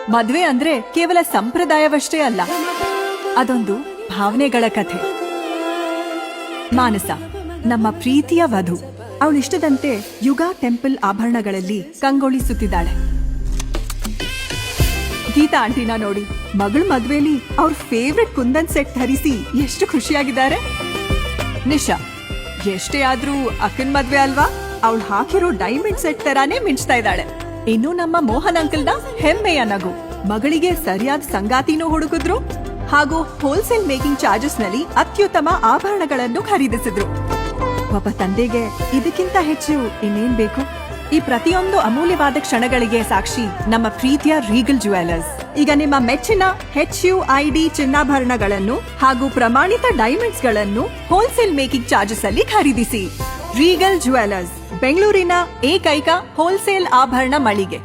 ಮದ್ವೆ ಅಂದ್ರೆ ಕೇವಲ ಸಂಪ್ರದಾಯವಷ್ಟೇ ಅಲ್ಲ, ಅದೊಂದು ಭಾವನೆಗಳ ಕಥೆ. ಮಾನಸ ನಮ್ಮ ಪ್ರೀತಿಯ ವಧು. ಅವಳಿಷ್ಟದಂತೆ ಯುಗ ಟೆಂಪಲ್ ಆಭರಣಗಳಲ್ಲಿ ಕಂಗೊಳಿಸುತ್ತಿದ್ದಾಳೆ. ಗೀತಾ ಆಂಟಿನ ನೋಡಿ, ಮಗಳ ಮದ್ವೆಲಿ ಅವ್ರ ಫೇವ್ರೆಟ್ ಕುಂದನ್ ಸೆಟ್ ಧರಿಸಿ ಎಷ್ಟು ಖುಷಿಯಾಗಿದ್ದಾರೆ. ನಿಶಾ ಎಷ್ಟೇ ಆದ್ರೂ ಅಕ್ಕನ್ ಮದ್ವೆ ಅಲ್ವಾ, ಅವಳು ಹಾಕಿರೋ ಡೈಮಂಡ್ ಸೆಟ್ ತರಾನೇ ಮಿಂಚ್ತಾ ಇದ್ದಾಳೆ. ಇನ್ನು ನಮ್ಮ ಮೋಹನ್ ಅಂಕಲ್ನ ಹೆಮ್ಮೆಯ ನಗು. ಮಗಳಿಗೆ ಸರಿಯಾದ ಸಂಗಾತಿನೂ ಹುಡುಕಿದ್ರು ಹಾಗೂ ಹೋಲ್ಸೇಲ್ ಮೇಕಿಂಗ್ ಚಾರ್ಜಸ್ ನಲ್ಲಿ ಅತ್ಯುತ್ತಮ ಆಭರಣಗಳನ್ನು ಖರೀದಿಸಿದ್ರು. ಒಬ್ಬ ತಂದೆಗೆ ಇದಕ್ಕಿಂತ ಹೆಚ್ಚು ಇನ್ನೇನ್ ಬೇಕು? ಈ ಪ್ರತಿಯೊಂದು ಅಮೂಲ್ಯವಾದ ಕ್ಷಣಗಳಿಗೆ ಸಾಕ್ಷಿ ನಮ್ಮ ಪ್ರೀತಿಯ ರೀಗಲ್ ಜ್ಯುವೆಲರ್ಸ್. ಈಗ ನಿಮ್ಮ ಮೆಚ್ಚಿನ HUID ಚಿನ್ನಾಭರಣಗಳನ್ನು ಹಾಗೂ ಪ್ರಮಾಣಿತ ಡೈಮಂಡ್ಸ್ ಗಳನ್ನು ಹೋಲ್ಸೇಲ್ ಮೇಕಿಂಗ್ ಚಾರ್ಜಸ್ ಅಲ್ಲಿ ಖರೀದಿಸಿ. ರೀಗಲ್ ಜ್ಯುವೆಲರ್ಸ್, ಬೆಂಗಳೂರಿನ ಏಕೈಕ ಹೋಲ್ಸೇಲ್ ಆಭರಣ ಮಳಿಗೆ.